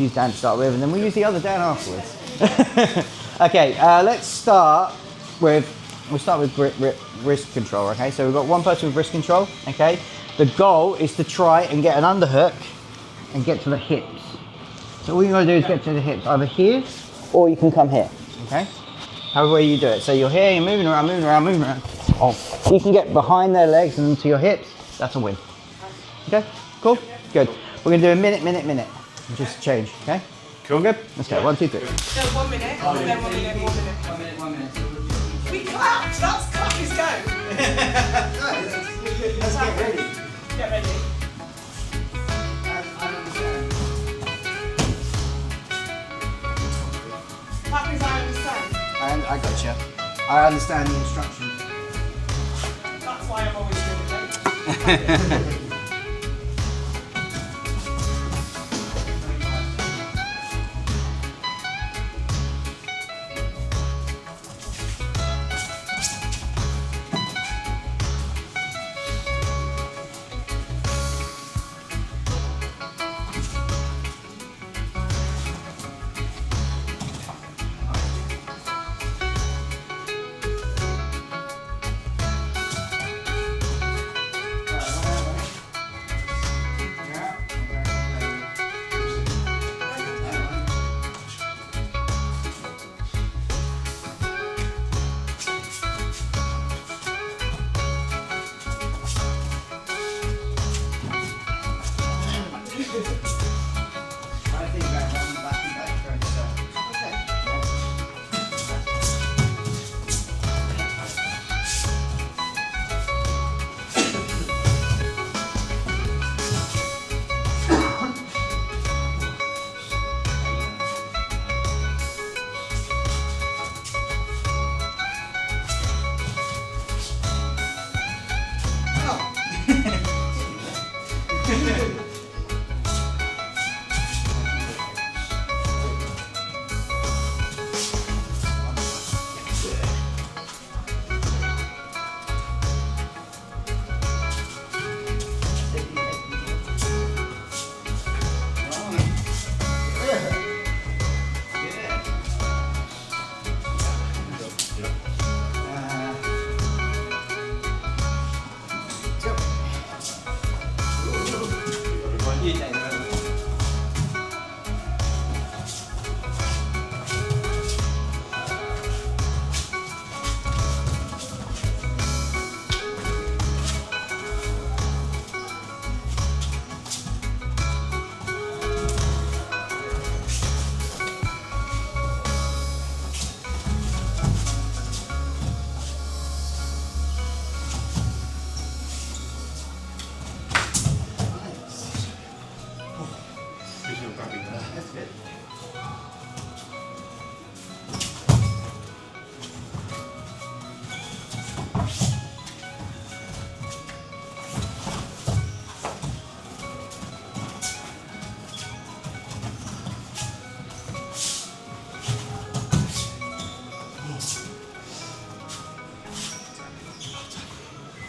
use Dan to start with, and then we'll use the other Dan afterwards. Okay, let's start with, wrist control, okay? So we've got one person with wrist control, okay? The goal is to try and get an underhook and get to the hips. So all you gotta do is get to the hips, either here, or you can come here, okay? However way you do it. So you're here, you're moving around. Oh, you can get behind their legs and to your hips, that's a win. Okay, cool, good. We're gonna do a minute. Just change, okay? Cool, good? Let's go, 1, 2, 3. No, 1 minute, then 1 minute, 1 minute. 1 minute. We clapped, that's clap is go. Let's get ready. Get ready. I understand. Clap is I understand. And I gotcha. I understand the instructions. That's why I'm always doing it.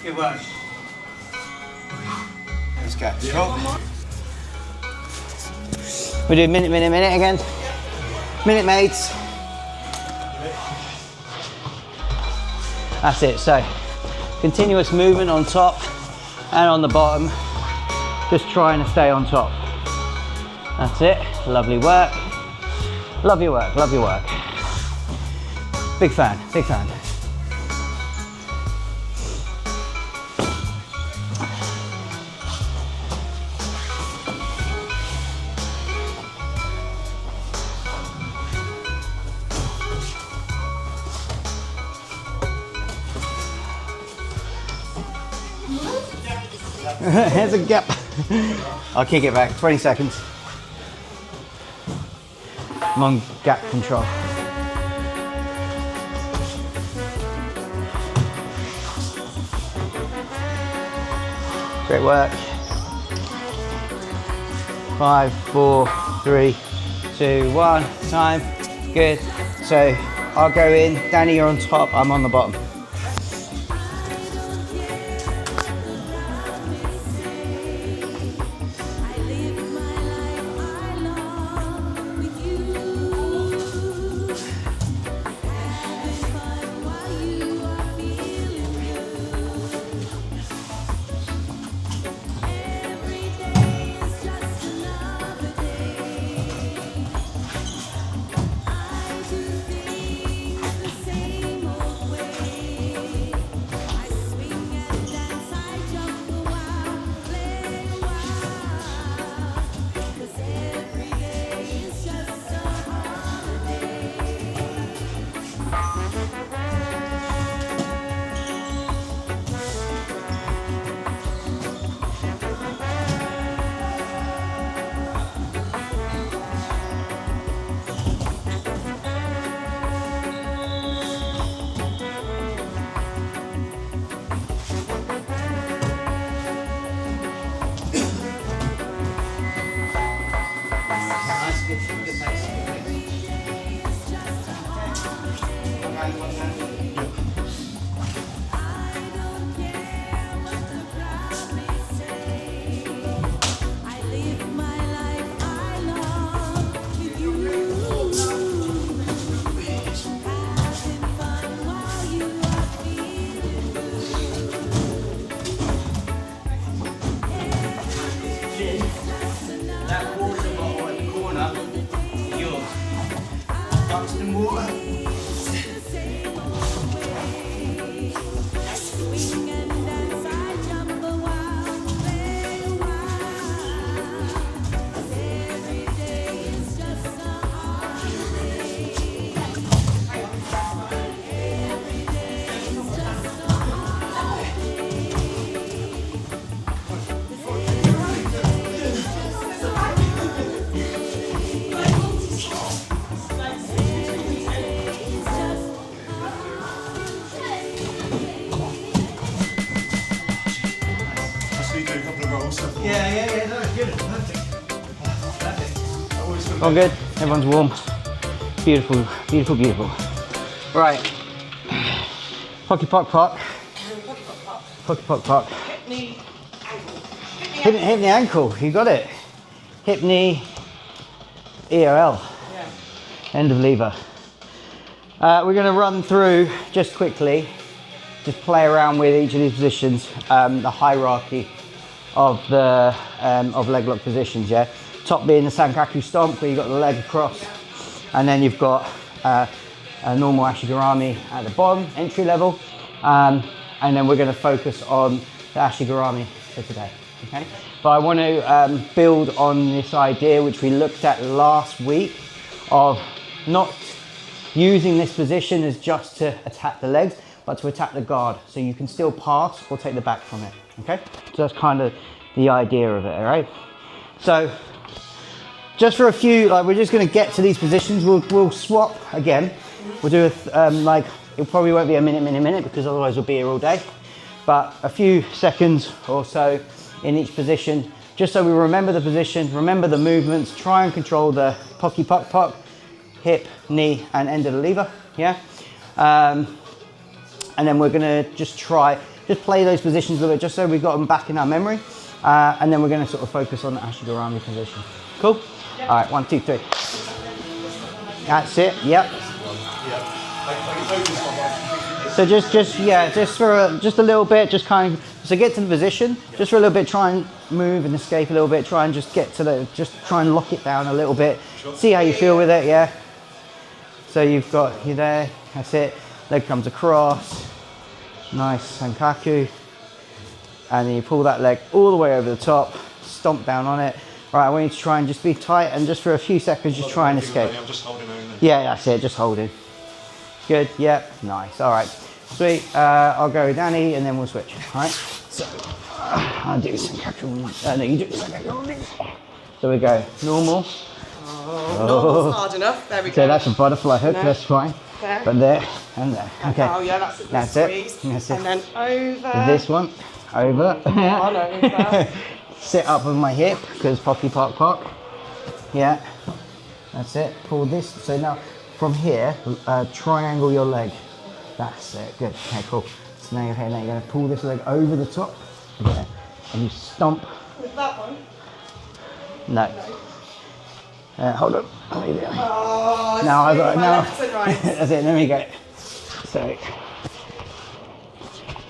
Good work. Let's go. Cool. We do minute again. Minute, mates. That's it. So, continuous movement on top and on the bottom. Just trying to stay on top. That's it. Lovely work. Love your work. Love your work. Big fan. Big fan. Here's a gap. I'll kick it back. 20 seconds. I'm on gap control. Great work. 5, 4, 3, 2, 1. Time. Good. So I'll go in. Danny, you're on top. I'm on the bottom. That water bottle in the corner is yours. Buxton water. Yeah, no, good, perfect. All good, everyone's warm. Beautiful, beautiful, beautiful. Right, Pocky Pock Pock. Pocky Pock Pock. Hip, knee, ankle. Hip knee, ankle, you got it. Hip knee, EOL, Yeah. end of lever. We're gonna run through, just quickly, just play around with each of these positions, the hierarchy of the of leg lock positions. Yeah, top being the Sankaku stomp, where you've got the leg across, and then you've got a normal Ashi Garami at the bottom, entry level, and then we're going to focus on the Ashi Garami for today. Okay, but I want to build on this idea which we looked at last week of not using this position as just to attack the legs, but to attack the guard, so you can still pass or take the back from it. Okay, so that's kind of the idea of it. All right, so just for a few, like, we're just going to get to these positions. We'll swap again. We'll do like, it probably won't be a minute because otherwise we'll be here all day, but a few seconds or so in each position, just so we remember the position, remember the movements, try and control the Pocky Pock Pock, hip, knee, and end of the lever. Yeah, and then we're going to just play those positions a little bit, just so we've got them back in our memory, and then we're going to sort of focus on the Ashi Garami position. Cool? Yep. All right, 1, 2, 3. That's it. Yep. So just for just a little bit, just kind of, so get to the position, just for a little bit, try and move and escape a little bit, try and just get to the, just try and lock it down a little bit, see how you feel with it. Yeah. So you there, that's it, leg comes across, nice Sankaku, and then you pull that leg all the way over the top, stomp down on it. Right, I want you to try and just be tight, and just for a few seconds, just try and escape. I'm just holding on. Yeah, that's it, just holding. Good, yep, nice, all right. Sweet, I'll go with Danny, and then we'll switch, all right? So, I'll do Sankaku, no, you do Sankaku. So we go normal. Normal's hard enough, there we go. So that's a butterfly hook, No. that's fine. There. But there, and there, okay. Oh yeah, that's it. That's Squeeze. it, that's it. And then over. This one, over. On over. Sit up with my hip, because Pocky Pock Pock. Yeah, that's it. Pull this. So now from here, triangle your leg. That's it. Good. Okay, cool. So now you're here. Now you're going to pull this leg over the top. Yeah. And you stomp. With that one? No. Hold on. Oh, Now I've got now. left and right. That's it. There we go. So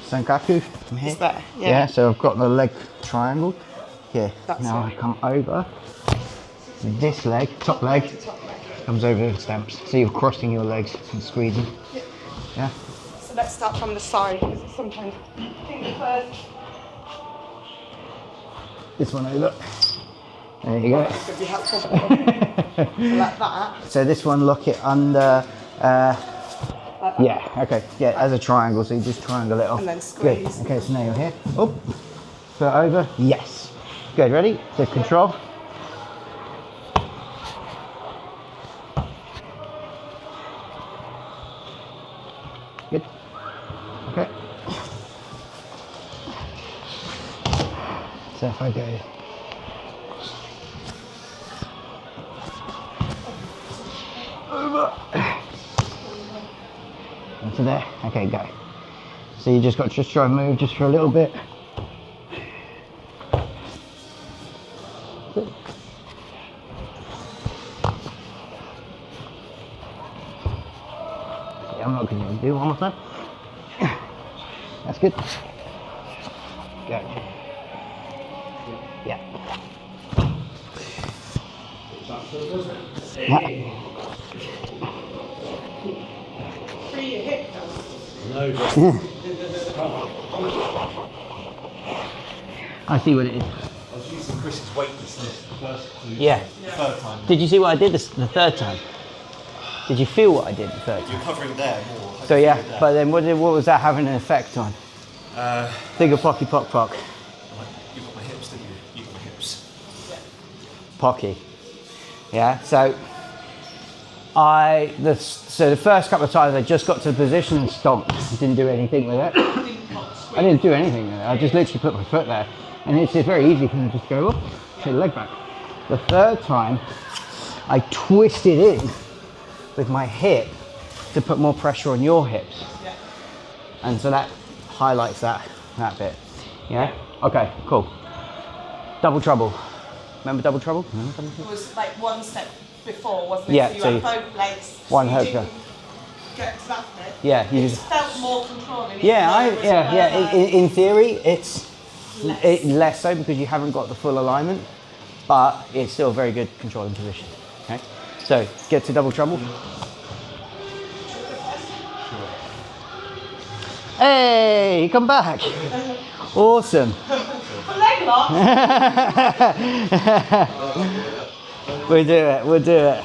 Sankaku from here. Is that? Yeah. So I've got the leg triangle. Here. That's now it. I come over. This leg, top leg, comes over the stamps. So you're crossing your legs and squeezing. Yeah. Yeah. So let's start from the side, because sometimes finger first. This one over. There you go. This could be helpful. So like that. So this one, lock it under. Like that. Yeah. Okay. Yeah, as a triangle. So you just triangle it off. And then Good. squeeze. Okay. So now you're here. Up. Foot over. Yes. Good. Ready? So control. Good. Okay. So if I go over. Into there. Okay, go. So you just got to just try and move just for a little bit. Yeah, I'm not going to do one more time. That's good. Go. Yeah. Yeah. Free your hip though. No, but I see what it is. I was using Chris's weightlessness the first two. Yeah. The third time. Did you see what I did the third time? Did you feel what I did the third time? You're covering there more. So yeah, but then what was that having an effect on? Think of Pocky Pock Pock. You got my hips, didn't you? You got my hips. Pocky. Yeah, so so the first couple of times I just got to the position and stomped. Didn't do anything with it. I didn't do anything with it. I just literally put my foot there. And it's just very easy for me to just go up, take the leg back. The third time, I twisted in with my hip to put more pressure on your hips. Yeah. And so that highlights that bit. Yeah? Okay, cool. Double trouble. Remember double trouble? It was like one step before, wasn't it? Yeah, So you so had both legs. one so you hook, didn't yeah. get to that bit. Yeah, you It just, felt more controlling. yeah, even though it was yeah. In theory, it's less. less so because you haven't got the full alignment, but it's still a very good controlling position. Okay, so get to double trouble. Hey, come back! Awesome. The leg lock. We'll do it. We'll do it.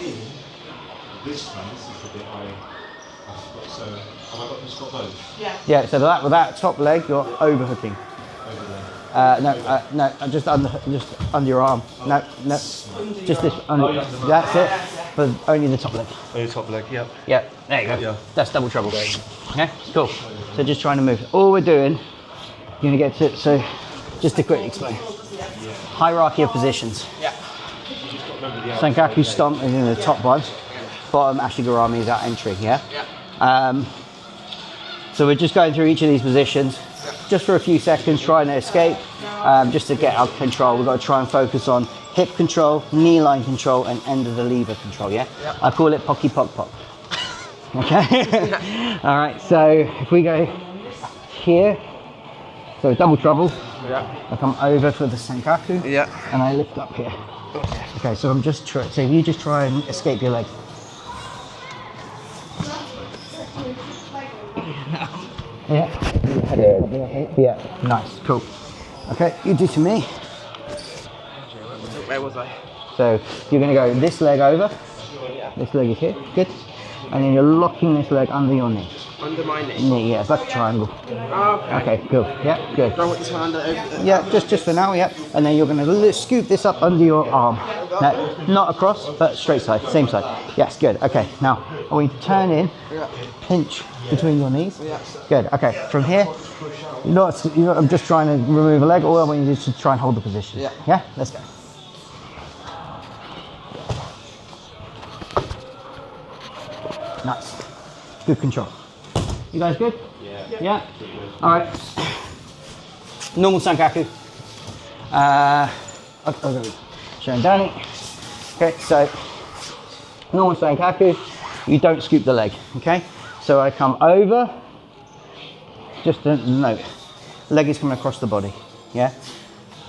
This time, this is the bit I've got. So, have I got just got both? Yeah. Yeah. So with that top leg, you're overhooking. Over there. No, just under your arm. No, just this. Under, that's it. But only the top leg. Oh, top leg, yep. Yeah, there you go. Yeah. That's double trouble. Okay, cool. So just trying to move. All we're doing, you're gonna get to. So, just to quickly explain. Hierarchy of positions. Yeah. Sankaku stomp is in the top one. Bottom Ashi Garami is our entry. Yeah. So we're just going through each of these positions, just for a few seconds, trying to escape, just to get out of control. We've got to try and focus on hip control, knee line control, and end of the lever control, yeah? Yep. I call it Pocky Pock Pop. Okay? All right, so if we go here, so double trouble. Yeah. I come over for the Sankaku, Yeah. and I lift up here. Okay, so I'm just so if you just try and escape your leg. Yeah. Yeah. Nice. Cool. Okay, you do to me. Where was I? So you're going to go this leg over. This leg is here. Good. And then you're locking this leg under your knee. Under my knee. Knee. Yeah, it's like a triangle. Oh, Okay. Cool. Yeah. Good. I want this one under. Yeah. Just for now. Yeah. And then you're going to scoop this up under your arm. No, not across, but straight side. Same side. Yes. Good. Okay. Now I want you to turn in. Pinch between your knees. Yeah. Good. Okay. From here, I'm just trying to remove a leg. All I want you to do is to try and hold the position. Yeah. Yeah. Let's go. Nice. Good control. You guys good? Yeah. Yeah. All right. Normal Sankaku. Okay. Showing Danny. Okay. So normal Sankaku. You don't scoop the leg. Okay. So I come over. Just a note. Leg is coming across the body. Yeah.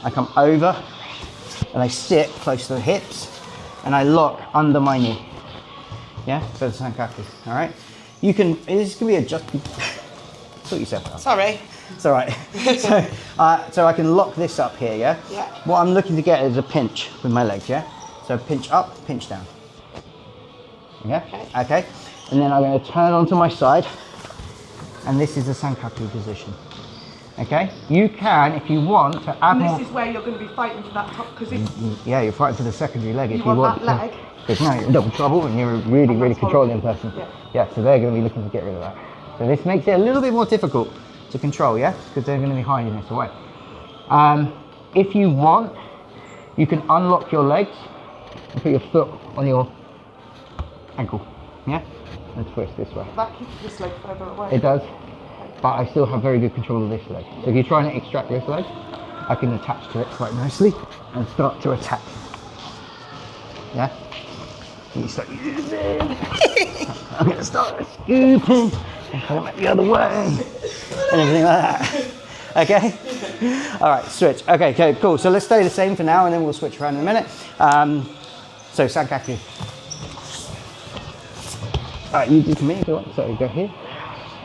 I come over, and I sit close to the hips, and I lock under my knee. Yeah, for the Sankaku. All right. You can. This can be adjusted. Sort yourself out. Sorry. It's all right. So I can lock this up here. Yeah. Yeah. What I'm looking to get is a pinch with my legs. Yeah. So pinch up, pinch down. Yeah. Okay. And then I'm going to turn onto my side, and this is the Sankaku position. Okay. You can, if you want, to add And more. this is where you're going to be fighting for that top because if Yeah, you're fighting for the secondary leg if you you want want. that leg. Because now you're in double trouble and you're a really, really that's controlling horrible. person. Yeah. Yeah, so they're going to be looking to get rid of that. So this makes it a little bit more difficult to control, yeah? Because they're going to be hiding this away. If you want, you can unlock your legs and put your foot on your ankle. Yeah? Let's twist this way. That keeps this leg further away. It does, but I still have very good control of this leg. So if you're trying to extract this leg, I can attach to it quite nicely and start to attack. Yeah? You start using. I'm going to start scooping and put it the other way and everything like that. Okay? All right, switch. Okay, cool. So let's stay the same for now and then we'll switch around in a minute. So Sankaku. All right, you do to me if you want. So go here,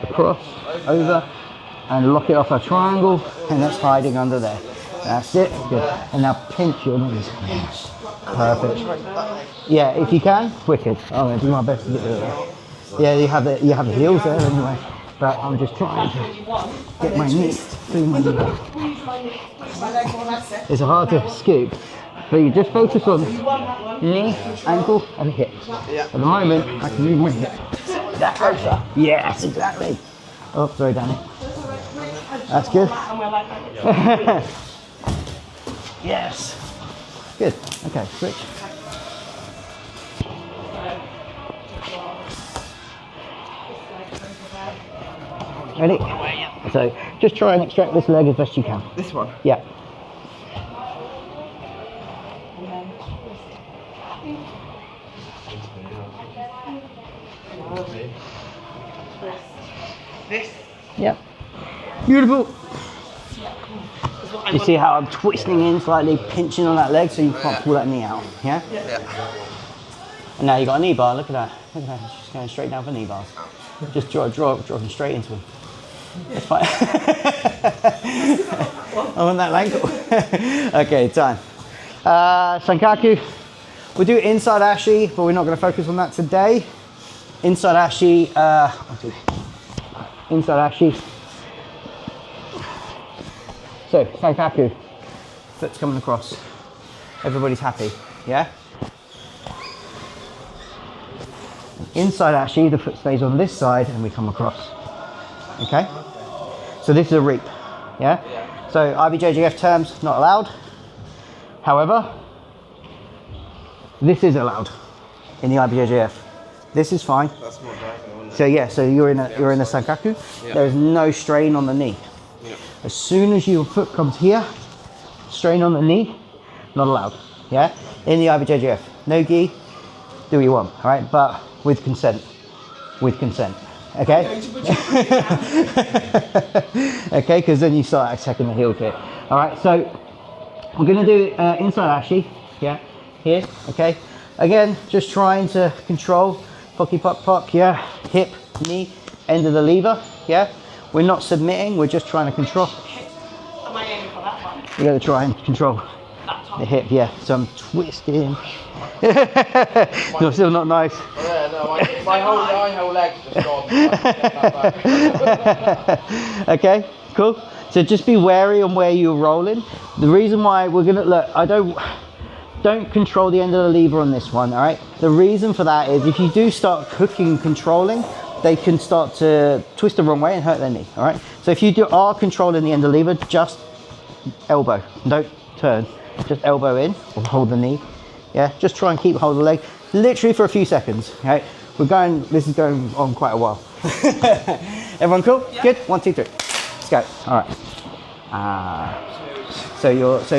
across, over, and lock it off a triangle, and that's hiding under there. That's it. Good. And now pinch your knees. Perfect. Yeah, if you can, wicked. I'm going to do my best to get rid of that. Yeah, you have the heels there anyway. But I'm just trying to get my knee through my knee. It's hard to scoop, but you just focus on knee, ankle, and hip. At the moment, I can move my hip. That closer. Yes, exactly. Oh, sorry, Danny. That's good. Yes. Good. Okay, switch. Ready? So just try and extract this leg as best you can. This one? Yeah. This? Yep. Beautiful. You see how I'm twisting in slightly, pinching on that leg so you can't pull that knee out. Yeah? Yeah. And now you got a knee bar. Look at that. Look at that. It's just going straight down for knee bars. Just dropping straight into him. That's fine. I want that ankle. Okay, time. Sankaku. We'll do inside Ashi, but we're not going to focus on that today. Inside Ashi. Inside Ashi. So, Sankaku. Foot's coming across. Everybody's happy. Yeah? Inside Ashi, the foot stays on this side and we come across. Okay? So this is a reap. Yeah? So IBJJF terms, not allowed. However, this is allowed in the IBJJF. This is fine. That's more diagonal, isn't it? So yeah, so you're in a Sankaku. Yeah. There is no strain on the knee. Yeah. As soon as your foot comes here, strain on the knee, not allowed. Yeah? In the IBJJF. No gi, do what you want, all right? But with consent. With consent. Okay? Okay, because then you start attacking the heel kick. All right, so we're going to do inside Ashi. Yeah, here. Okay. Again, just trying to control pocky pock. Yeah, hip, knee, end of the lever. Yeah, we're not submitting. We're just trying to control. Am I aiming for that one? You got to try and control the hip. Yeah. So I'm twisting. No, still not nice. Yeah, no, my whole leg's just gone. Okay, cool. So just be wary on where you're rolling. The reason why we're gonna look, don't control the end of the lever on this one, all right? The reason for that is if you do start hooking and controlling, they can start to twist the wrong way and hurt their knee, all right? So if you are controlling the end of the lever, just elbow, don't turn. Just elbow in or hold the knee. Yeah, just try and keep hold of the leg, literally for a few seconds. Okay, this is going on quite a while. Everyone cool? Yeah. Good. 1, 2, 3. Let's go. All right. So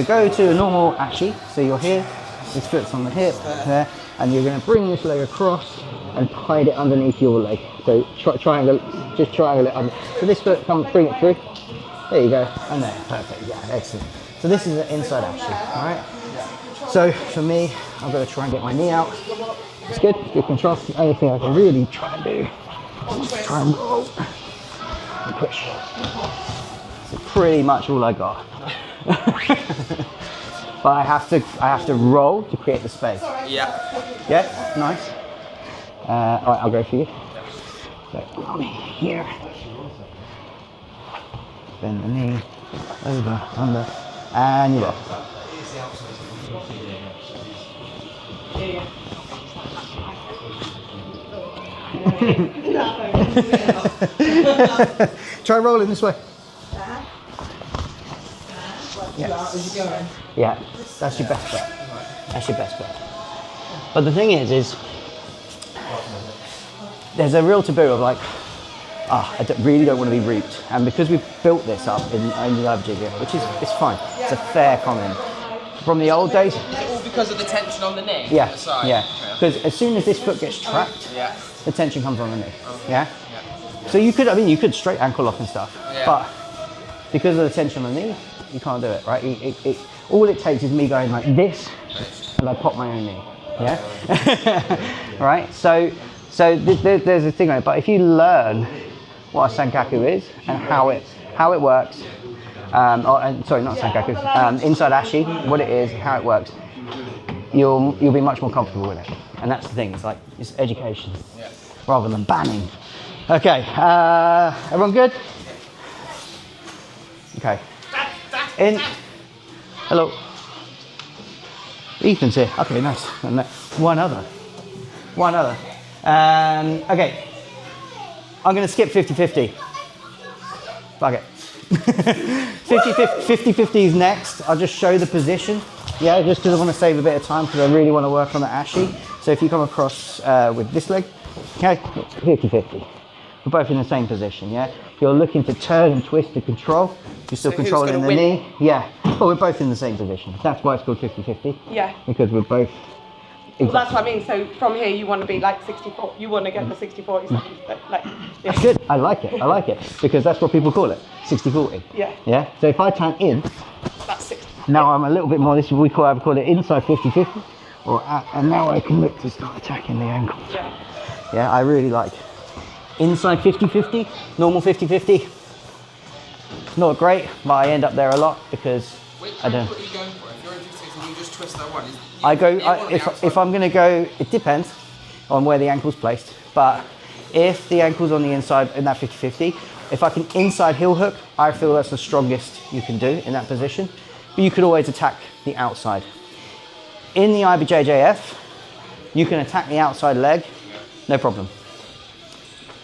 go to a normal Ashi. So you're here. This foot's on the hip there, and you're going to bring this leg across and hide it underneath your leg. So triangle it under. So this foot, bring it through. There you go. And there. Perfect. Yeah, excellent. So this is an inside Ashi. All right. So for me, I'm going to try and get my knee out. It's good, good control. The only thing I can really try and do is try and roll and push. So pretty much all I got. But I have to roll to create the space. Yeah. Yeah, nice. All right, I'll go for you. So here, bend the knee, over, under, and you're off. Try rolling this way. Yeah, that's your best bet. That's your best bet. But the thing is there's a real taboo of like, really don't want to be reaped. And because we've built this up in the IBJJF, which is, it's fine. It's a fair comment. From the old days. Is it all because of the tension on the knee? Yeah, The side? yeah. Because as soon as this foot gets trapped, Yeah. the tension comes on the knee. Okay. Yeah? Yeah. So you could, I mean, you could straight ankle lock and stuff, Yeah. but because of the tension on the knee, you can't do it, right? All it takes is me going like this, and I pop my own knee. Yeah? Right? So there's a thing on it, but if you learn what a sankaku is and how it works, sorry, not sankaku, inside ashi, what it is, how it works, you'll be much more comfortable with it. And that's the thing, it's education rather than banning. Okay, everyone good? Okay. In. Hello. Ethan's here. Okay, nice. And one other. Okay. I'm going to skip 50-50. Fuck it. 50-50 is next. I'll just show the position. Yeah, just because I want to save a bit of time because I really want to work on the ashi. So if you come across with this leg, okay, 50-50. We're both in the same position, yeah? You're looking to turn and twist to control. You're still controlling the knee. Yeah, but we're both in the same position. That's why it's called 50-50. Yeah. Because we're both... Well, that's what I mean. So from here, you want to be like 64. You want to get the 60-40. Like, yeah. That's good. I like it. Because that's what people call it, 60-40. Yeah. Yeah? So if I turn in, That's 60. now I'm a little bit more, this is what I would call it inside 50-50. And now I can look to start attacking the ankle. Yeah. Yeah, I really like inside 50-50, normal 50-50. Not great, but I end up there a lot because I don't. What are you going for? If you're in 56 and you just twist that one, If I'm going to go, it depends on where the ankle's placed. But if the ankle's on the inside in that 50-50, if I can inside heel hook, I feel that's the strongest you can do in that position. But you could always attack the outside. In the IBJJF, you can attack the outside leg, no problem.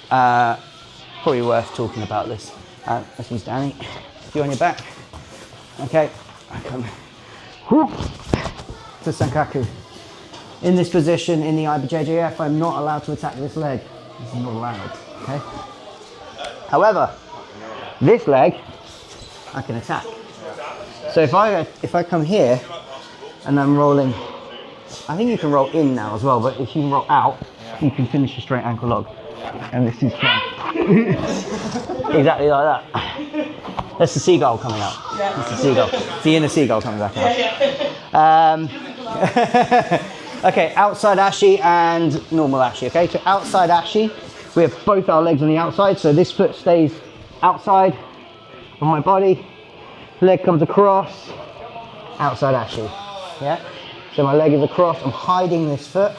Probably worth talking about this. Let's use Danny. If you're on your back, okay, I come to sankaku. In this position, in the IBJJF, I'm not allowed to attack this leg. This is not allowed, okay? However, this leg, I can attack. So if I come here and I'm rolling, I think you can roll in now as well, but if you roll out, you can finish a straight ankle lock. And this is fun. Exactly like that. That's the seagull coming out. Yeah. That's the seagull. It's the inner seagull coming back out. Okay, outside ashi and normal ashi. Okay, so outside ashi, we have both our legs on the outside, so this foot stays outside of my body. Leg comes across, outside ashi. Yeah. So my leg is across. I'm hiding this foot.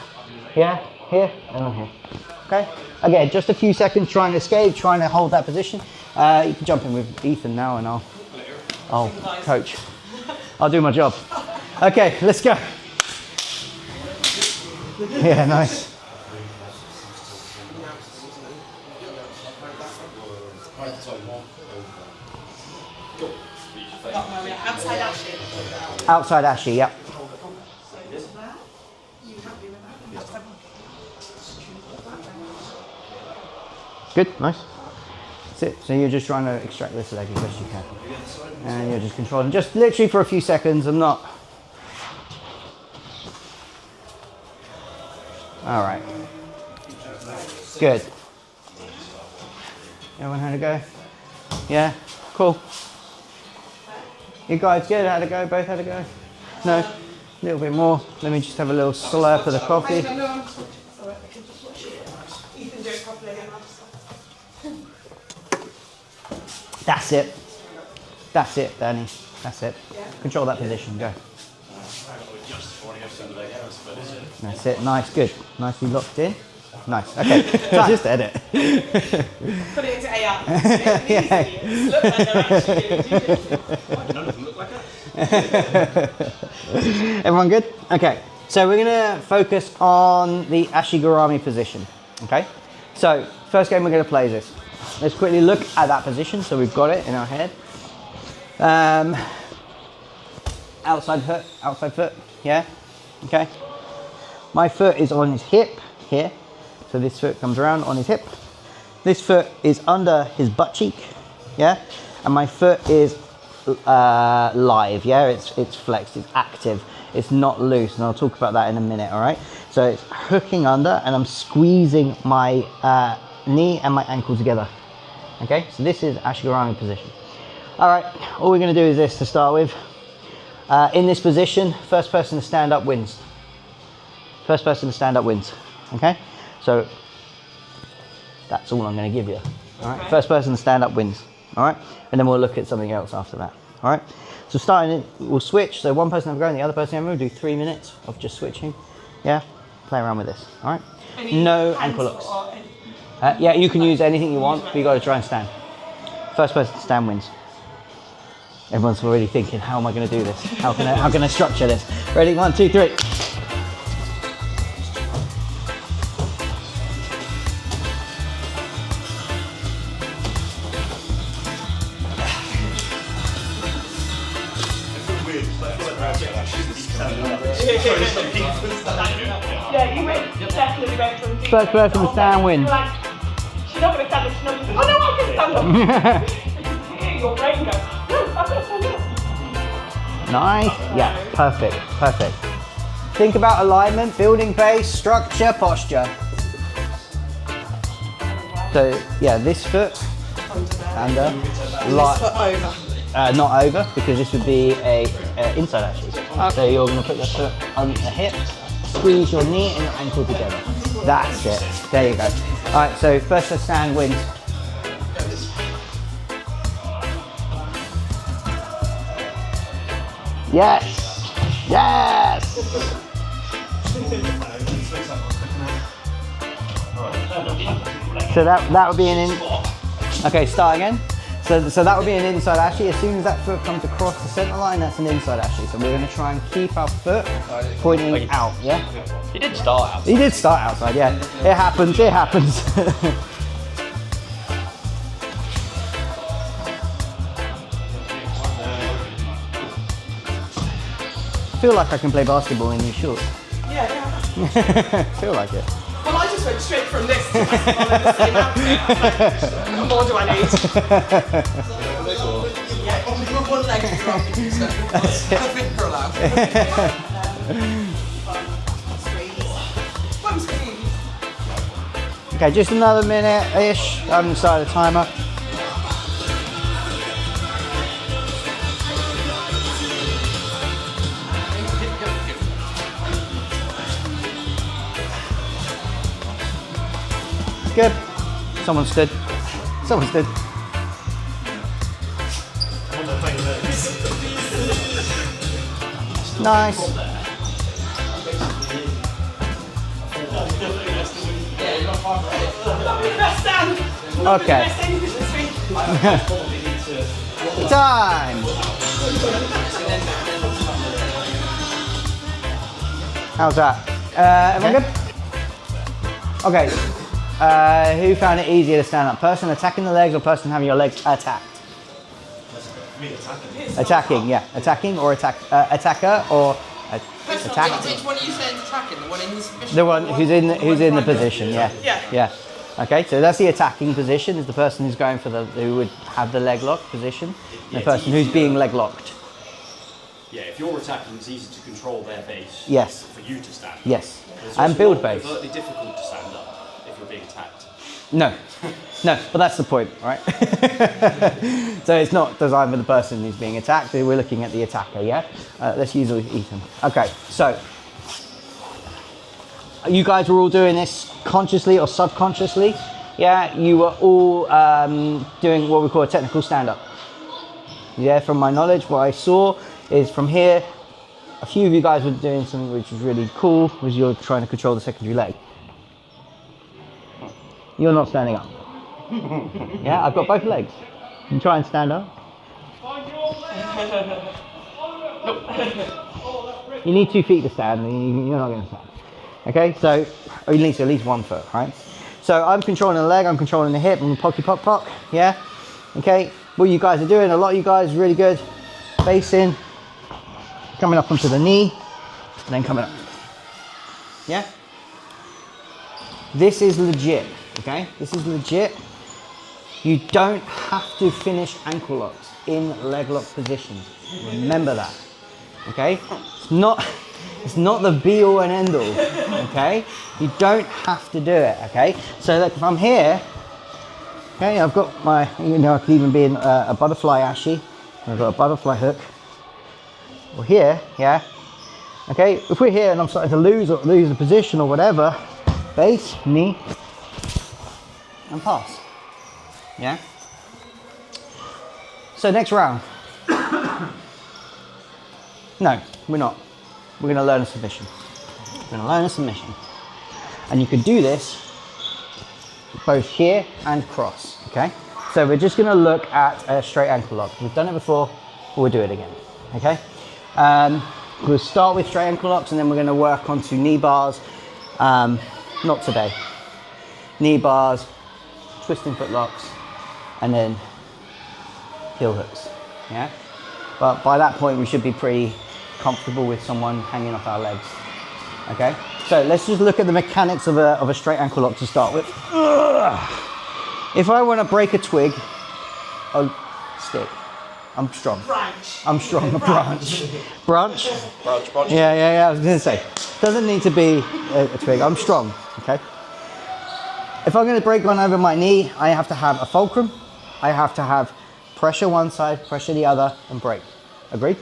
Yeah, here and on here. Okay. Again, just a few seconds trying to escape, trying to hold that position. You can jump in with Ethan now and I'll coach. I'll do my job. Okay, let's go. Yeah, nice. Outside ashi. Outside ashi, yep. Good, nice. That's it. So you're just trying to extract this leg as best you can. And you're just controlling, just literally for a few seconds. I'm not. All right. Good. Everyone had a go? Yeah? Cool. You guys good? Had a go? Both had a go? No? A little bit more. Let me just have a little slurp of the coffee. That's it. That's it, Danny. That's it. Yeah. Control that position. Go. That's it. Nice. Good. Nicely locked in. Nice. Okay. Just edit. Put it into AI. Yeah. Look like they're actually doing it. None of them look like that. Everyone good? Okay. So we're going to focus on the Ashi Garami position. Okay. So first game we're going to play is this. Let's quickly look at that position so we've got it in our head. Outside foot, yeah, okay. My foot is on his hip here, So this foot comes around on his hip. This foot is under his butt cheek, yeah? And my foot is live, yeah? It's flexed, it's active, it's not loose, and I'll talk about that in a minute, all right? So it's hooking under, and I'm squeezing my knee and my ankle together, okay? So this is Ashi Garami position. All right, all we're gonna do is this to start with. In this position, first person to stand up wins. First person to stand up wins, okay? So that's all I'm gonna give you, all right? First person to stand up wins, all right? And then we'll look at something else after that, all right? So starting it, we'll switch. So one person have a go and the other person have a go. We'll do 3 minutes of just switching, yeah? Play around with this, all right? No ankle locks. Yeah, you can use anything you want, but you gotta try and stand. First person to stand wins. Everyone's already thinking, how am I gonna do this? How can I structure this? Ready, 1, 2, 3. Yeah, you went, definitely went from First person to stand wins. Like, she's not going to stand up, she's not going to, oh no, I can stand up. You can hear your brain go, no, I'm going to stand up. Nice, yeah, perfect, perfect. Think about alignment, building base, structure, posture. So yeah, this foot under, not over, because this would be a inside actually. So you're going to put the foot on the hip, squeeze your knee and your ankle together. That's it. There you go. All right, so first to stand wins. Yes, yes. So that would be an in. Okay, start again. So that would be an inside Ashi. As soon as that foot comes across the center line, that's an inside Ashi. So we're going to try and keep our foot pointing out, yeah? He did start outside. He did start outside, yeah. It happens, it happens. I feel like I can play basketball in these shorts. Yeah. Feel like it. Well, I just went straight from this to basketball in the same outfit. I was like, what more do I need? One leg is wrong, so I think we're allowed. One squeeze. Okay, just another minute-ish. I haven't started the timer. Good. Someone stood. Someone stood. Nice. Best stand. Okay. Best English this week. Time. How's that? Everyone good? Okay. Who found it easier to stand up? Person attacking the legs or person having your legs attacked? Me attacking. Attacking, yeah. Attacking or attacker or attacked. Which one are you saying is attacking? The one in this position? The one who's in the position, yeah. Yeah. Okay, so that's the attacking position, is the person who's going for who would have the leg lock position. And the person who's being leg locked. Yeah, if you're attacking, it's easy to control their base. Yes. For you to stand. Yes. It's And also build not base. overtly difficult to stand up if you're being attacked. No, no, but that's the point, right? So it's not designed for the person who's being attacked. We're looking at the attacker, yeah? Let's use Ethan. Okay, so you guys were all doing this consciously or subconsciously. Yeah, you were all doing what we call a technical stand-up. Yeah, from my knowledge, what I saw is from here, a few of you guys were doing something which was really cool, was you're trying to control the secondary leg. You're not standing up. Yeah, I've got both legs. You can try and stand up. You need 2 feet to stand, and you're not going to stand. Okay, so or you need at least 1 foot, right? So I'm controlling the leg, I'm controlling the hip, and pocky pock pock, yeah? Okay, what you guys are doing, a lot of you guys really good. Base in, coming up onto the knee, and then coming up. Yeah? This is legit, okay? This is legit. You don't have to finish ankle locks in leg lock positions. Remember that, okay? It's not the be all and end all, okay? You don't have to do it, okay? So like if I'm here, okay, I've got my, you know, I could even be in a butterfly Ashi. I've got a butterfly hook. Or here, yeah. Okay, if we're here and I'm starting to lose the position or whatever, base, knee, and pass. Yeah? So next round. No, we're not. We're gonna learn a submission. We're gonna learn a submission. And you could do this both here and cross, okay? So we're just gonna look at a straight ankle lock. We've done it before, we'll do it again, okay? We'll start with straight ankle locks and then we're gonna work onto knee bars. Not today. Knee bars, twisting foot locks, and then heel hooks, yeah? But by that point, we should be pretty comfortable with someone hanging off our legs, okay? So let's just look at the mechanics of a straight ankle lock to start with. If I want to break a twig, oh, stick. I'm strong. Branch. I'm strong. A branch. Branch? Branch. Yeah, I was going to say. Doesn't need to be a twig. I'm strong, okay? If I'm going to break one over my knee, I have to have a fulcrum. I have to have pressure one side, pressure the other, and break. Agreed?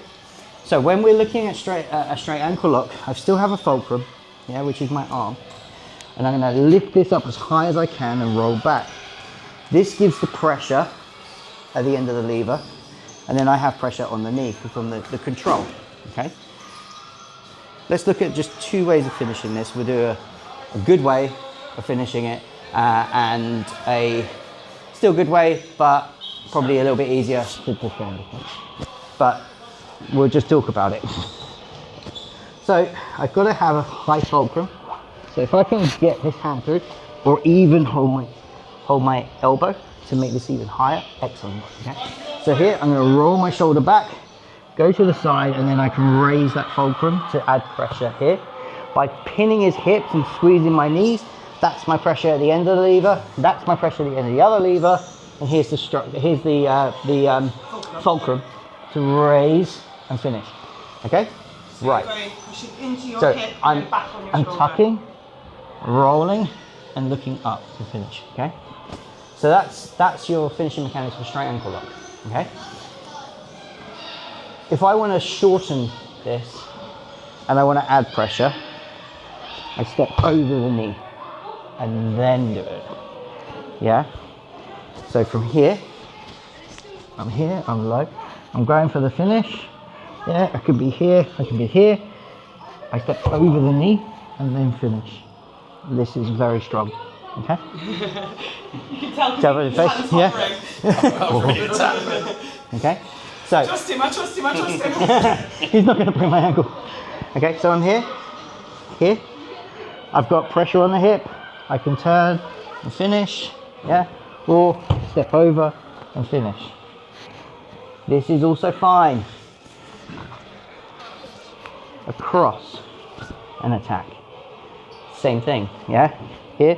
So when we're looking at a straight ankle lock, I still have a fulcrum, yeah, which is my arm. And I'm going to lift this up as high as I can and roll back. This gives the pressure at the end of the lever. And then I have pressure on the knee from the control, okay? Let's look at just two ways of finishing this. We'll do a good way of finishing it and a still good way, but probably a little bit easier to perform. But we'll just talk about it. So I've got to have a high fulcrum. So if I can get this hand through, or even hold my elbow to make this even higher, excellent, okay? So here, I'm going to roll my shoulder back, go to the side, and then I can raise that fulcrum to add pressure here. By pinning his hips and squeezing my knees, that's my pressure at the end of the lever, that's my pressure at the end of the other lever, and here's the fulcrum to raise and finish. Okay? So right. You're going, pushing into your So hip I'm and back on your shoulder. tucking, rolling, and looking up to finish. Okay? So that's your finishing mechanics for straight ankle lock. Okay? If I want to shorten this and I want to add pressure, I step over the knee and then do it. Yeah? So from here, I'm low. I'm going for the finish. Yeah, I could be here, I could be here. I step over the knee and then finish. This is very strong. Okay? You can tell Tell his the hands face, hovering. Okay? So I trust him. he's not going to break my ankle. Okay, so I'm here. I've got pressure on the hip. I can turn and finish. Yeah? Or step over and finish. This is also fine. Across and attack. Same thing, yeah? Here.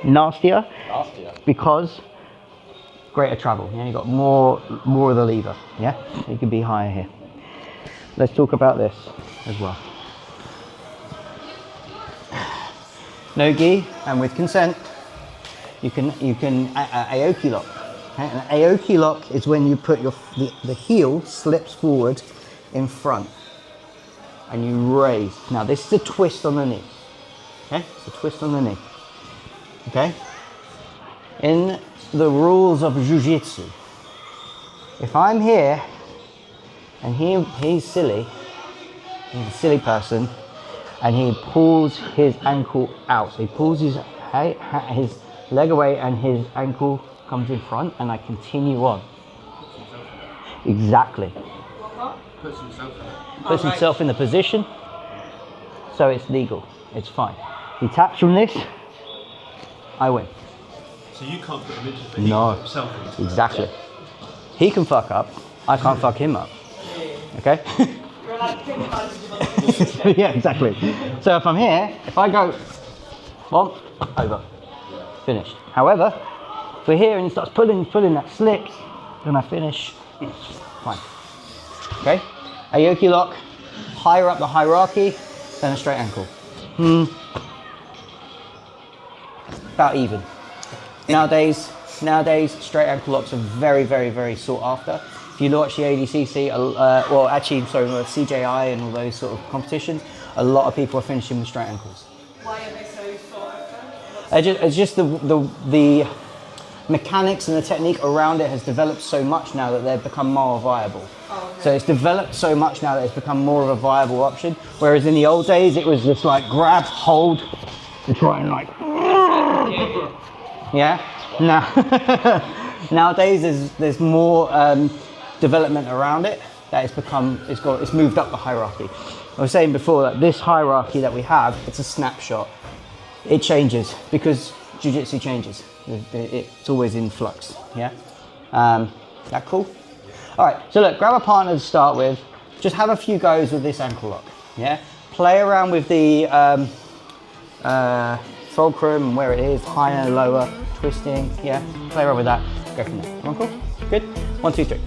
Nastier. Because greater travel. Yeah, you got more of the lever. Yeah, you can be higher here. Let's talk about this as well. No gi, and with consent, you can aoki lock. Okay? An aoki lock is when you put the heel slips forward in front, and you raise. Now this is a twist on the knee. Okay, it's a twist on the knee. Okay. In the rules of jiu-jitsu, if I'm here and he's silly, he's a silly person, and he pulls his ankle out, so he pulls his leg away and his ankle comes in front, and I continue on. Exactly. Puts himself in the position, so it's legal, it's fine. He taps from this, I win. So you can't put him into the position No, himself. exactly. He can fuck up, I can't fuck him up. Okay? You're allowed to take advantage of other Yeah, exactly. So if I'm here, if I go one, over, finished. However, if we're here and it starts pulling, that slips, then I finish, fine. Okay? A yoke lock, higher up the hierarchy than a straight ankle. About even. Nowadays, straight ankle locks are very, very, very sought after. If you watch the ADCC, CJI and all those sort of competitions, a lot of people are finishing with straight ankles. Why are they so sought after? It's just the mechanics and the technique around it has developed so much now that they've become more viable. Oh, okay. So it's developed so much now that it's become more of a viable option. Whereas in the old days, it was just like grab, hold, and try and like, yeah. Now nowadays there's more development around it that it's moved up the hierarchy. I was saying before that this hierarchy that we have, it's a snapshot. It changes because jiu-jitsu changes. It's always in flux. Yeah. That cool? All right. So look, grab a partner to start with. Just have a few goes with this ankle lock. Yeah. Play around with the fulcrum and where it is, higher, lower, twisting. Yeah. Play around with that. Go from there. Come on, cool. Good. 1, 2, 3.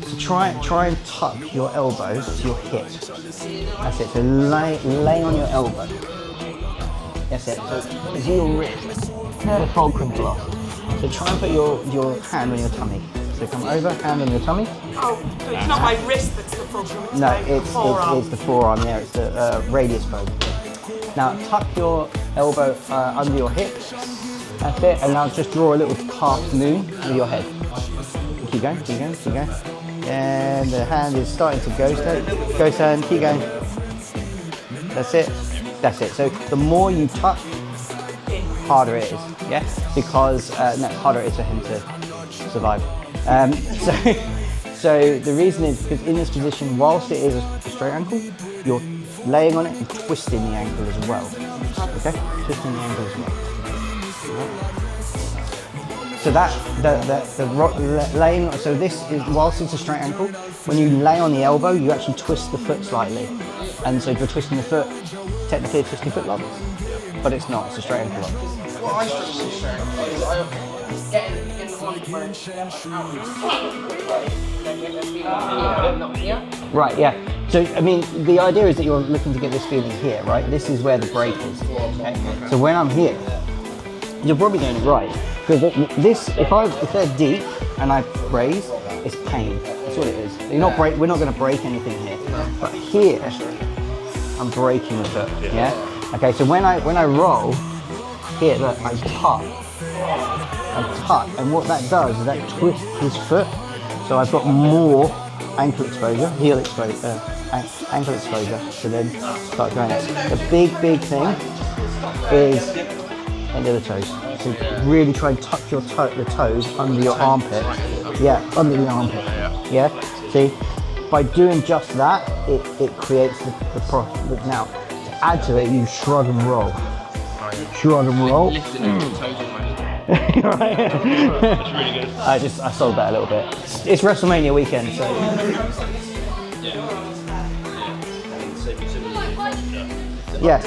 So try and tuck your elbow to your hip. That's it. So lay on your elbow. That's it. So is your wrist near the fulcrum block. So try and put your hand on your tummy. So come over, hand on your tummy. Oh, so it's not my wrist that's the fulcrum, it's No, my it's forearm. the forearm. Yeah, it's the radius bone. Now tuck your elbow under your hip. That's it. And now just draw a little calf moon with your head. Keep going, keep going, keep going. And the hand is starting to ghost hand. Ghost hand, keep going. That's it. That's it. So the more you tuck, harder it is. Yeah? Because, harder it is for him to survive. So the reason is because in this position, whilst it is a straight ankle, you're laying on it and twisting the ankle as well. Okay? Twisting the ankle as well. So laying, so this is, whilst it's a straight ankle, when you lay on the elbow, you actually twist the foot slightly. And so if you're twisting the foot, technically a twisting foot lock, but it's not, it's a straight ankle lock. What I struggle with straight is I get in the one where Right, yeah. So, I mean, the idea is that you're looking to get this feeling here, right? This is where the break is, okay? So when I'm here, you're probably doing it right. Because this, if they're deep and I raise, it's pain. That's what it is. We're not going to break anything here. But here, I'm breaking the foot, yeah? Okay, so when I roll, here, look, I tuck, and what that does is that twists his foot, so I've got more ankle exposure, heel exposure, ankle exposure, to then start going. The big thing is under the toes. So really try and tuck the toes under your armpit. Yeah, under the armpit. Yeah. See, by doing just that, it creates the profit. Now, to add to it, you shrug and roll. Shrug and roll. lifting the toes on my Right. That's really good. I sold that a little bit. It's WrestleMania weekend, so. Yeah,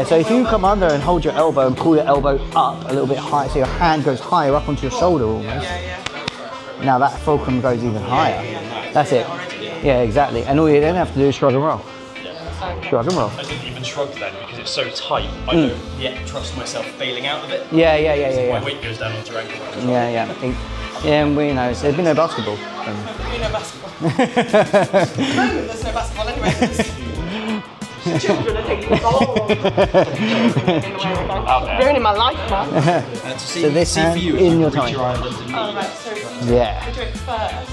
so if you come under and hold your elbow and pull your elbow up a little bit higher, so your hand goes higher up onto your shoulder almost. Now that fulcrum goes even higher. That's it. Yeah, exactly. And all you then have to do is shrug and roll. Shrug and roll. I didn't even shrug then because it's so tight. I don't yet trust myself bailing out of it. Yeah. My weight goes down onto your ankle. Yeah, and we know, so there's been no basketball. There's no basketball. There's no basketball anyway. Children are taking the ball. Ruining my life, man. So this hand in your tummy. Oh, right, so Yeah, we do it first.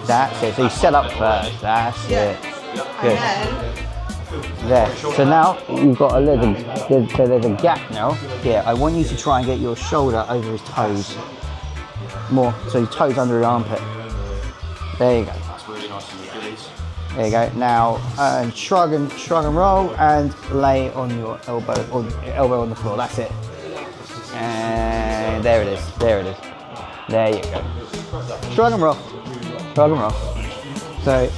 that's it. So you set up first. That's it. Good. And There. So now you've got a little. So there's a gap now. Here, I want you to try and get your shoulder over his toes. More. So your toes under the armput. There you go. That's really nice and good. There you go. Now shrug and roll and lay on your elbow on the floor. That's it. And there it is. There it is. There you go. Shrug and roll. Shrug and roll. So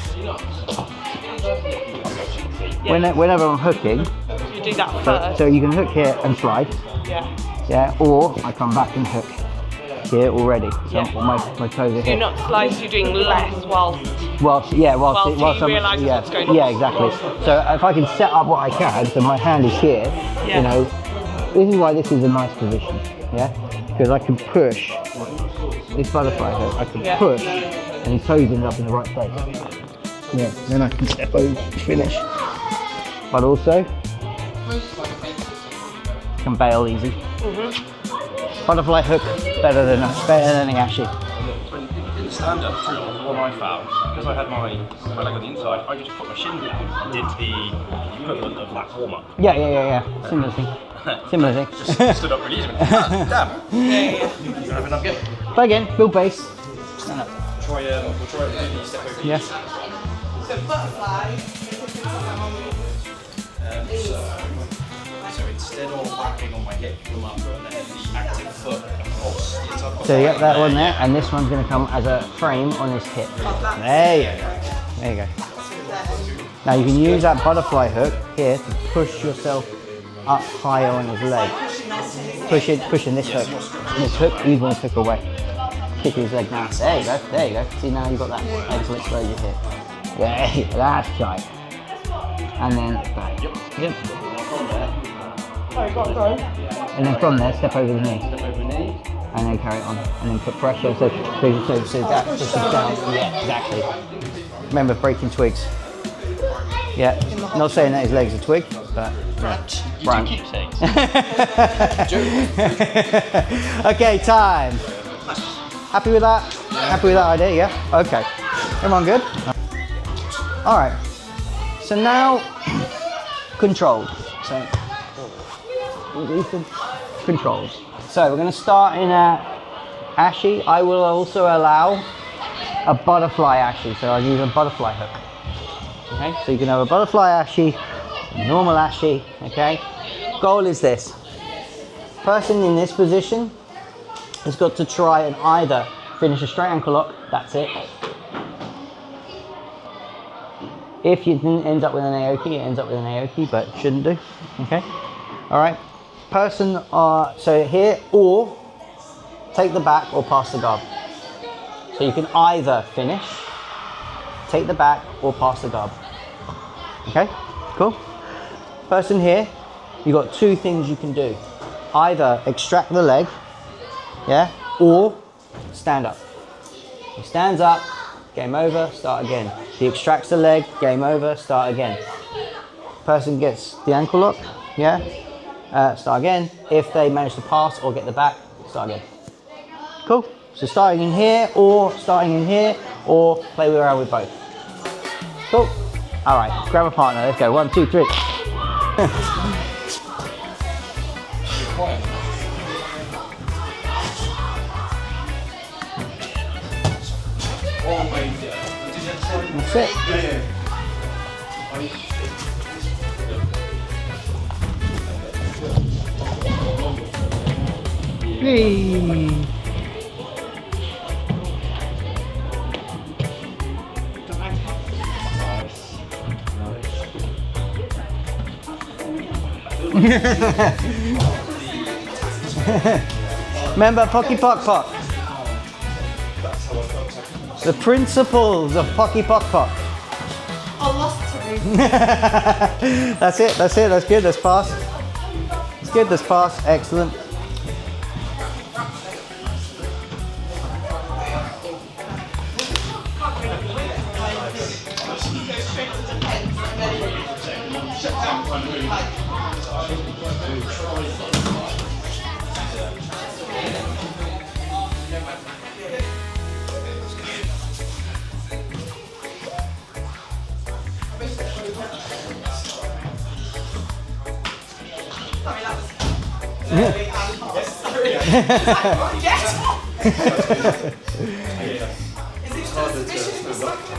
whenever I'm hooking, You do that first. so you can hook here and slide, Yeah. yeah, or I come back and hook here already. So Yeah. my toes are You're here. not sliced, you're doing less whilst. Whilst Whilst you realise yeah, what's going on. yeah, exactly. So if I can set up what I can, so my hand is here, Yeah. you know, this is why this is a nice position, yeah, because I can push this butterfly hook. I can Yeah. push, and his toes end up in the right place. Yeah, then I can step over, finish, but also can bail easy. Butterfly hook better than the Ashi. In the stand-up drill, the one I found, because I had my leg on the inside, I just put my shin down and did the equivalent of that warm-up. Yeah. Similar thing. Similar thing. Just stood up really easy. Damn. You don't have enough get. But again, build base. Stand up. We'll try the step over. Yeah. So butterfly. So instead of backing on my hip, come up and then the active foot across the top. So you get that one there, and this one's going to come as a frame on his hip. There you go. There you go. Now you can use that butterfly hook here to push yourself up higher on his leg. Pushing this hook. This hook, he's going to hook away. Kick his leg down. There you go. There you go. See, now you've got that excellent exposure here. Yeah, that's tight. And then back. Yep. Sorry, go on. And then from there, step over the knee. And then carry it on. And then put pressure. So that pushes down. Yeah, exactly. Remember breaking twigs. Yeah. Not saying that his leg's a twig, but branch. Keep saying. Okay, time. Happy with that? Happy with that idea? Yeah. Okay. Everyone good? All right. So now, controlled. So, controls. So we're going to start in Ashi. I will also allow a butterfly Ashi. So I'll use a butterfly hook. Okay. So you can have a butterfly Ashi, a normal Ashi. Okay. Goal is this. Person in this position has got to try and either finish a straight ankle lock. That's it. If you didn't end up with an Aoki, it ends up with an Aoki, but shouldn't do. Okay. All right. Person, so here, or take the back or pass the guard. So you can either finish, take the back, or pass the guard. Okay. Cool. Person here, you've got two things you can do. Either extract the leg, yeah, or stand up. He stands up, game over, start again. He extracts the leg, game over, start again. Person gets the ankle lock, yeah, start again. If they manage to pass or get the back, start again. Cool. So starting in here, or play around with both. Cool. All right, grab a partner. Let's go. 1, 2, 3. That's it. Hey. Remember Pocky Pock Pock? The principles of Pocky Pock Pock. I lost to me. That's it, that's good, that's pass. It's good, that's pass, excellent.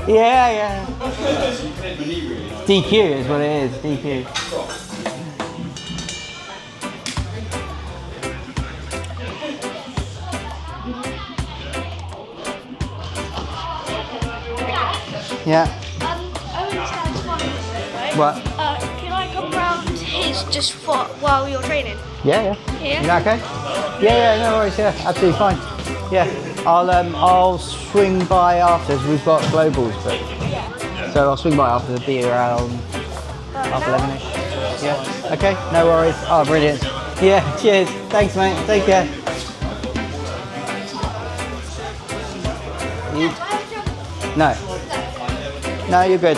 Yeah. DQ is what it is, DQ. Yeah. Owen stands fine, right? What? Can I come round his just for while you're training? Yeah. Yeah. You okay? Yeah. No worries. Yeah. Absolutely fine. Yeah. I'll swing by after. We've got globals, but so I'll swing by after. It'll be around half 11ish. Yeah. Okay. No worries. Oh, brilliant. Yeah. Cheers. Thanks, mate. Take care. You- No. No, you're good.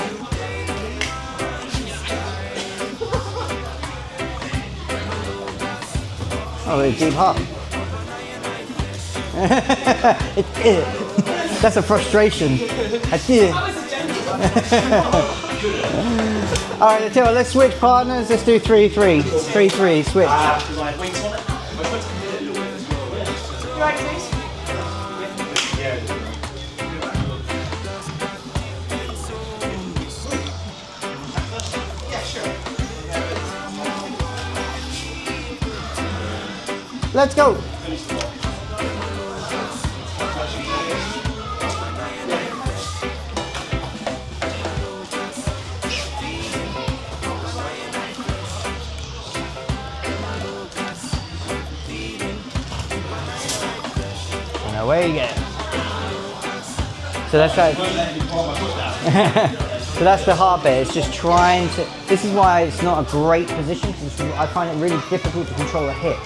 Oh, a deep heart. That's a frustration. I did. All right, Attila, let's switch partners. Let's do 3-3. 3-3, switch. You ready, please? Let's go. And away you get. So that's like, so that's the hard bit. It's just trying to. This is why it's not a great position because I find it really difficult to control a hip.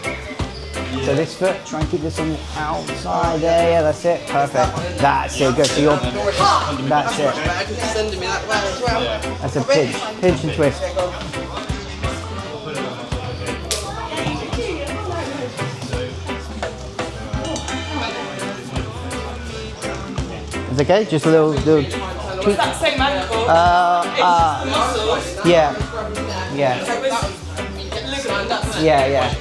So this foot, try and keep this on the outside there. Yeah, that's it. Perfect. That's it. Good. So you're. That's it. Sending me that way as well. That's a pinch. Pinch and twist. It's okay. Just a little tweak. That same ankle. Yeah. Yeah. Yeah.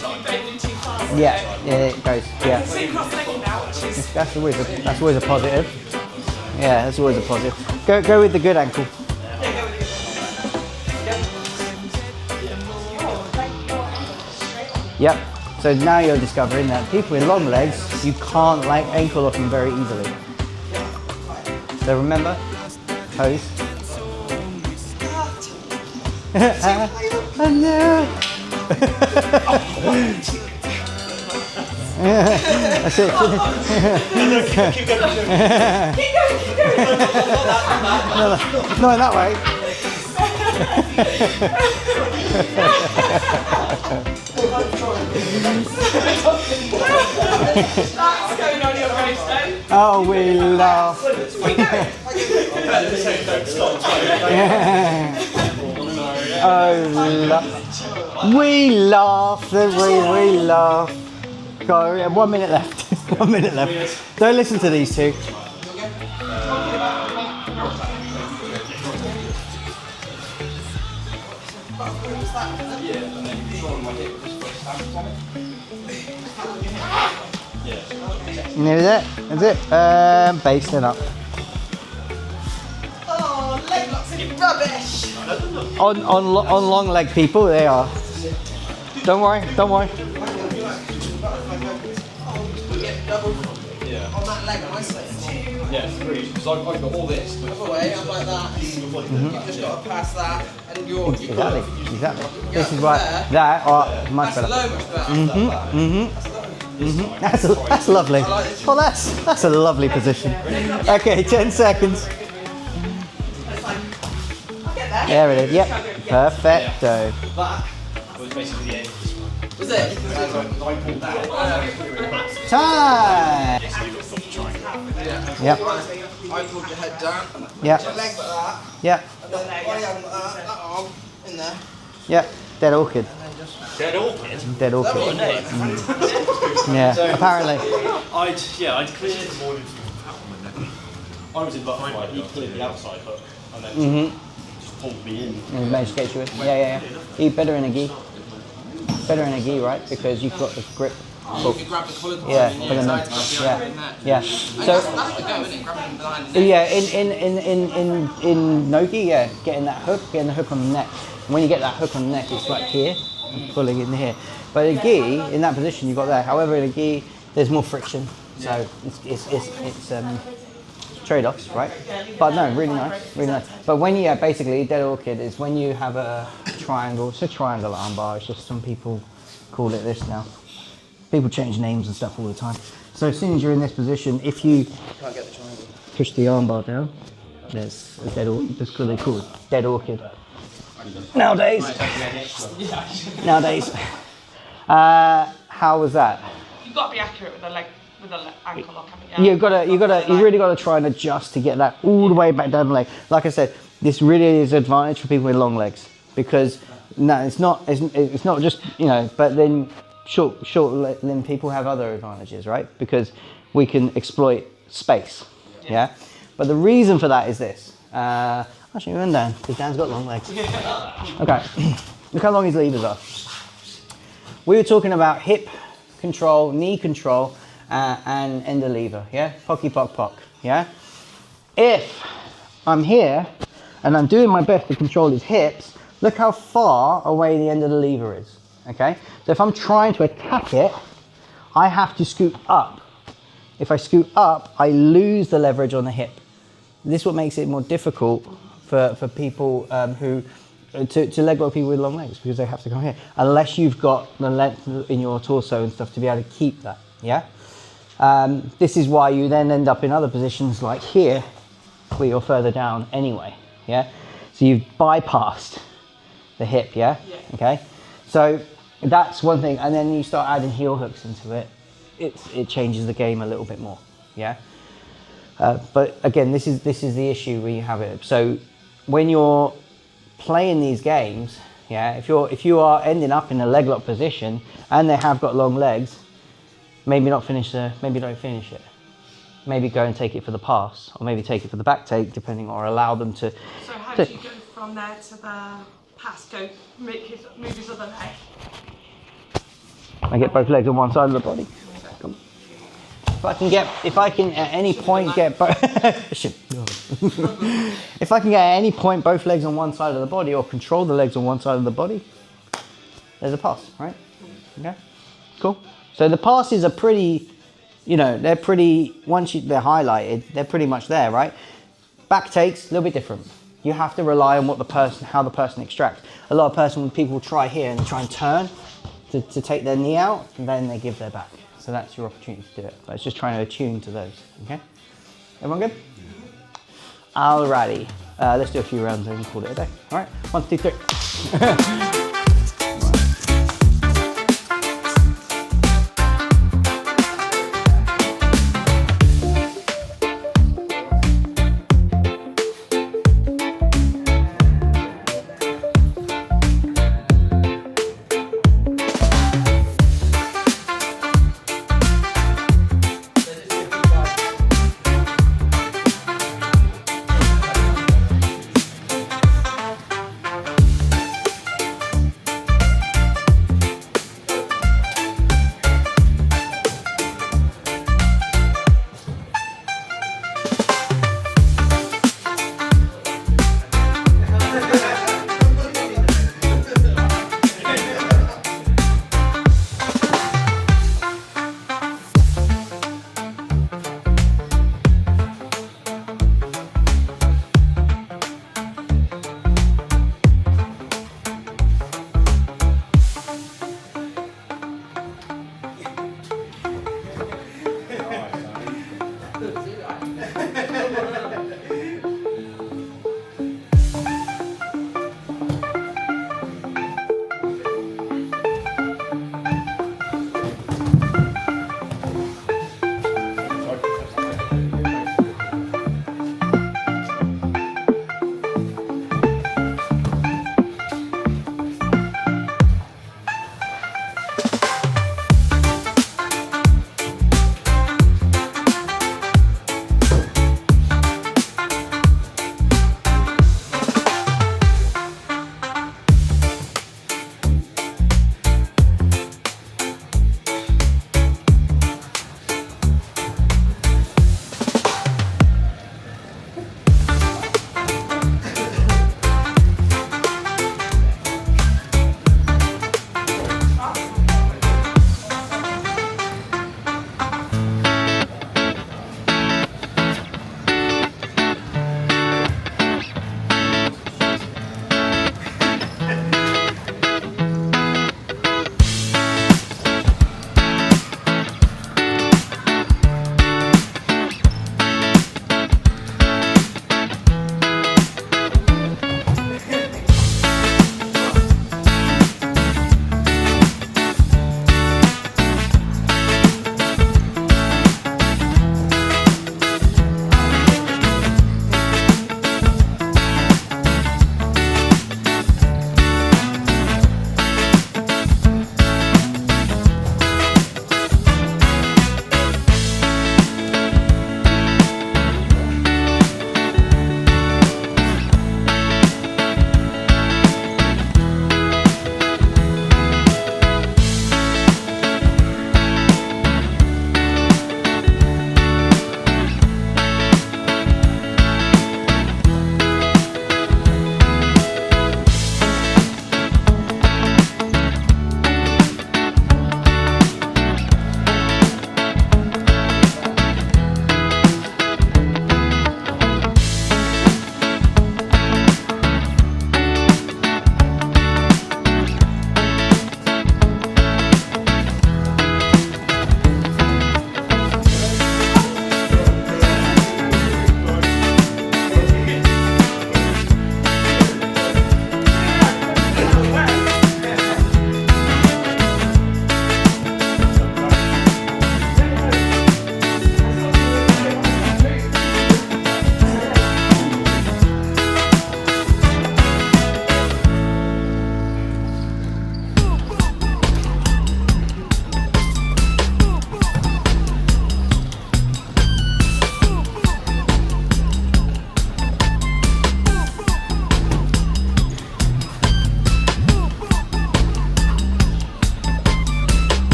Yeah, it goes. Yeah, See cross-legged now, which is that's always a positive. Yeah, that's always a positive. Go with the good ankle. Yep. So now you're discovering that people with long legs, you can't like ankle lock them very easily. So remember, pose. Oh no. That's it. keep going. No, in that way. That's going on your face then. Oh, we laugh. We laugh, don't we? We laugh. Go, 1 minute left. 1 minute left. Don't listen to these two. And there's it. That's it. Baste it up. Oh, leg locks are rubbish. On long leg people, they are. Don't worry. On that leg, am I saying? Yeah, three. Because I've got all this. Other way, I'm like that. You've just got to pass that, and you're Exactly. This is why that much That's better. low, much better. That's lovely. Well, that's a lovely position. Okay, 10 seconds. There it is. Yep. Perfecto. That was basically the end of this one. Was it? I pulled that. Time. Yep. I pulled your head down. Yep. Your leg like that. Yep. And then body arm like that. That arm in there. Yep. Dead orchid. Dead orchid. Dead orchid. What a name. Yeah. Apparently. I'd cleared the morning from that one. I was in butterfly, he cleared the outside hook and then just pulled me in. And managed to get you in. Yeah. You better in a gi. Better in a gi, right? Because you've got the grip. You can grab the collar. Yeah, for the neck. Yeah. So That's the go, isn't it? Grabbing behind the neck. yeah, in no-gi, yeah, getting the hook on the neck. And when you get that hook on the neck, it's like here, and pulling in here. But a gi, in that position, you've got that. However, in a gi, there's more friction, so it's trade-offs, right? But no, really nice, really nice. But when you, basically, dead orchid is when you have a triangle. It's a triangle armbar. It's just some people call it this now. People change names and stuff all the time. So as soon as you're in this position, if you push the armbar down, there's a dead orchid. That's what they call it, dead orchid. Nowadays. How was that? You've got to be accurate with the leg, with the ankle lock, haven't you? You really got to try and adjust to get that all the way back down the leg. Like I said, this really is an advantage for people with long legs because no, it's not just, you know, but then short limb people have other advantages, right? Because we can exploit space, yeah? But the reason for that is this. Actually, run down, because Dan's got long legs. Okay, look how long his levers are. We were talking about hip control, knee control, and ender lever, yeah? Pocky pock pock, yeah? If I'm here and I'm doing my best to control his hips, look how far away the end of the lever is, okay? So if I'm trying to attack it, I have to scoot up. If I scoot up, I lose the leverage on the hip. This is what makes it more difficult for people to leg lock people with long legs because they have to come here, unless you've got the length in your torso and stuff to be able to keep that, yeah? This is why you then end up in other positions like here, where you're further down anyway, yeah? So you've bypassed the hip, yeah? Okay? So that's one thing, and then you start adding heel hooks into it, it changes the game a little bit more, yeah? But again, this is the issue where you have it. So when you're playing these games, yeah, if you are ending up in a leg lock position and they have got long legs, maybe don't finish it. Maybe go and take it for the pass, or maybe take it for the back take, depending, or allow them to. So how do you go from there to the pass? Move his other leg. I get both legs on one side of the body. Come. If I can at any point get both, if I can get at any point both legs on one side of the body, or control the legs on one side of the body, there's a pass, right? Okay, cool. So the passes are pretty, you know, they're pretty. Once they're highlighted, they're pretty much there, right? Back takes a little bit different. You have to rely on how the person extracts. A lot of people try here and try and turn to take their knee out, and then they give their back. So that's your opportunity to do it. But it's just trying to attune to those, okay? Everyone good? Alrighty, let's do a few rounds and call it a day. All right, 1, 2, 3.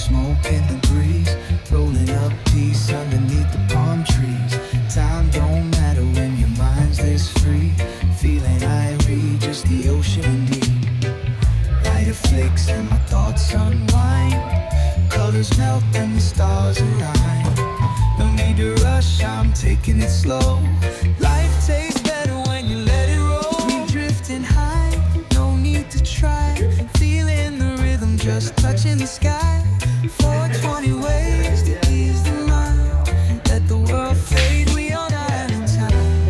smoke in the breeze, rolling up peace underneath the palm trees. Time don't matter when your mind's this free, feeling irie, just the ocean and me. Lighter flicks and my thoughts unwind, colors melt and the stars align. No need to rush, I'm taking it slow. Life tastes better when you let it roll. We drifting high, no need to try, feeling the rhythm, just touching the sky. 420 ways to ease the mind, let the world fade, we on island time.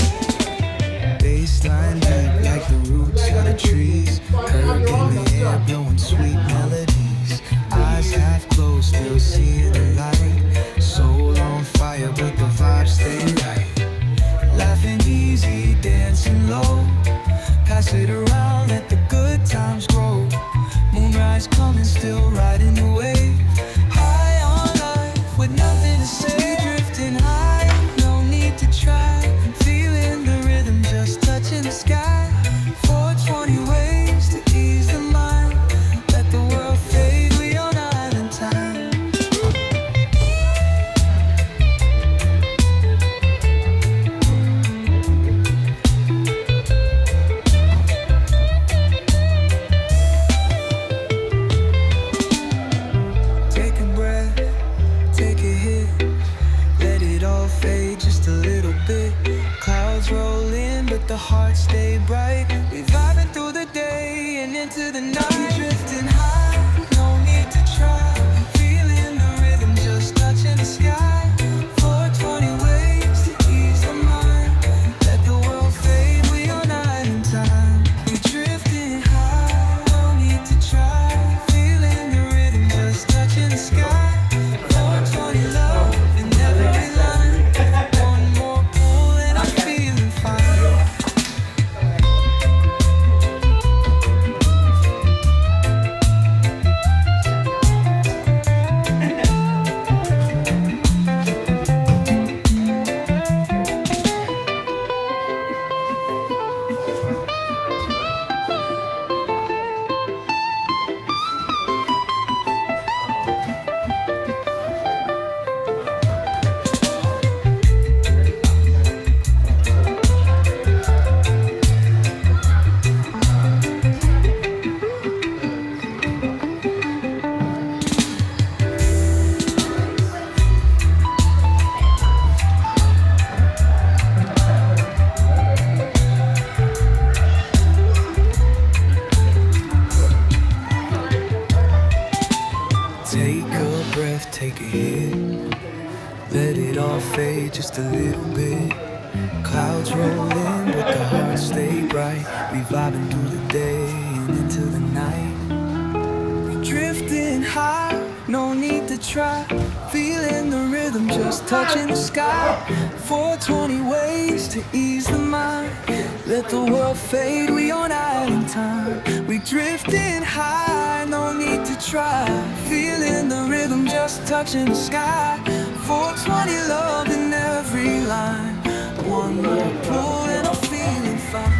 Baseline deep like the roots of the trees, curved in the air, blowing sweet melodies. Eyes half closed, still seeing the light. Soul on fire, but the vibes stay right. Laughing easy, dancing low, pass it around, let the good times grow. Moonrise coming, still riding the wave. High on life, with nothing to say. Drifting high, no need to try, feeling the rhythm, just touching the sky. 420 ways to ease the mind, let the world fade, we on island time. Take a breath, take a hit, let it all fade just a little bit. Clouds roll in, but the heart stay bright. We vibing through the day and into the night. Drifting high, no need to try, feeling the rhythm, just touching the sky. 420 ways to ease the mind, let the world fade, we on island time. We drifting high, no need to try, feeling the rhythm, just touching the sky. 420 love in every line, one more pull and I'm feeling fine. Take a breath, take a hit, let it all fade just a little bit. Clouds roll in, but the heart stay bright. We vibing through the day and into the night. We drifting high, no need to try, feeling the rhythm, just touching the sky. 420 ways to ease the mind, let the world fade, we on island time. We drifting high, no need to try, feeling the rhythm, just touching the sky. 420 love in every line, one more pull and I'm feeling fine.